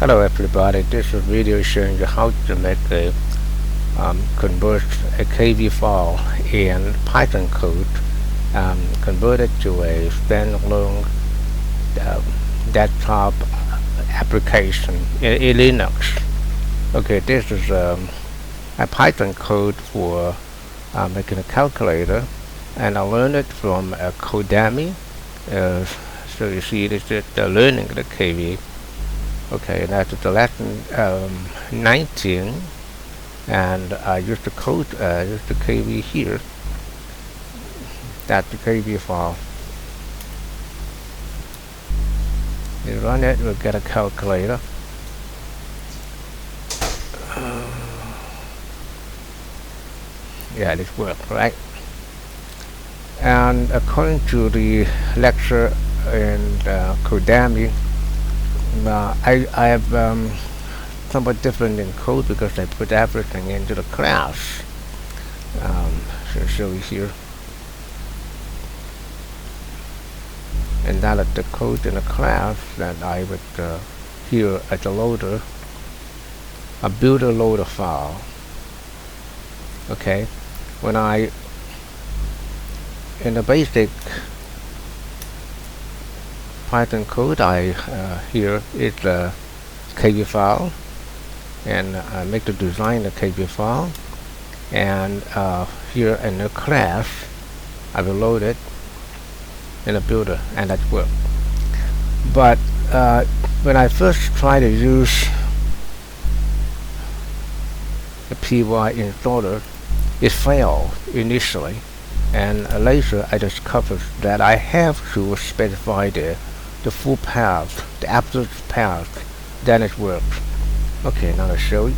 Hello everybody, this is a video showing you how to make a convert a kivy file in Python code, convert it to a standalone desktop application in Linux. Okay, this is a Python code for making a calculator, and I learned it from Codami. So you see, this is the learning the kivy. Okay, that's the lesson 19, and I use the code, use the kivy here. That's the kivy file. You run it, we'll get a calculator. Yeah, this works, right? And according to the lecture in Codami, I have somewhat different in code because I put everything into the class. So show you here, and now that the code in the class that I would here at the loader, a builder loader file. Okay, when I in the basic Python code, here is the kivy file, and I make the design the kivy file, and here in the class I will load it in a builder, and that works. But when I first try to use the pyinstaller, it failed initially, and later I discovered that I have to specify the full path, the absolute path, then it works. Okay, now I'll show you.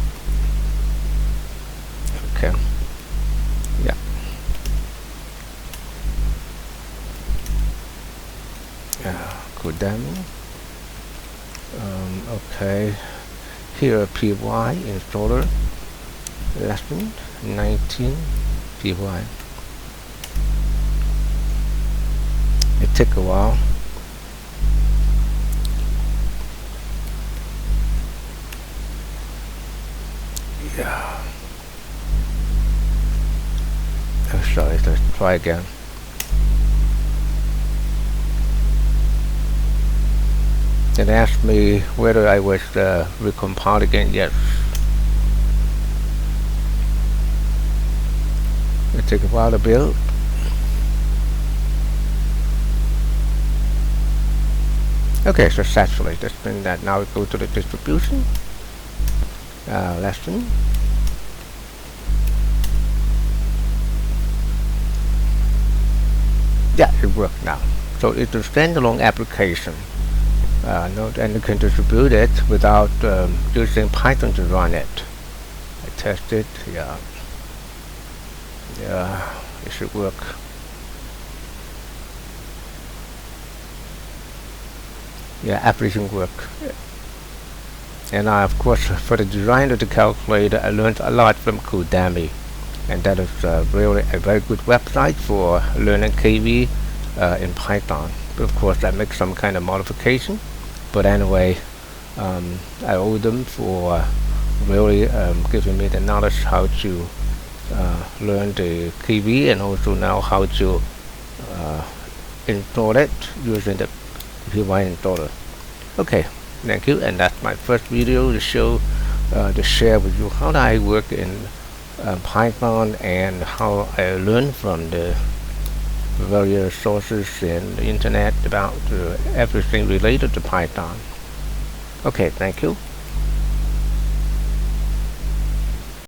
Okay, yeah. Codami. Okay, here pyinstaller, lesson 19, py. It took a while. Yeah. Oh, sorry, let's try again. It asked me whether I was recompiled again. Yes. It took a while to build. Okay, successfully. Let's bring that. Now we go to the distribution lesson. Yeah, it works now. So it's a standalone application. And you can distribute it without using Python to run it. I tested. Yeah. Yeah, it should work. Yeah, everything work. And of course, for the design of the calculator, I learned a lot from Codami, and that is really a very good website for learning kivy in Python. But of course, I make some kind of modification. But anyway, I owe them for really giving me the knowledge how to learn the kivy, and also now how to install it using the pyinstaller. Okay, thank you, and that's my first video to show, to share with you how I work in Python and how I learn from the various sources in the internet about everything related to Python. Okay, thank you.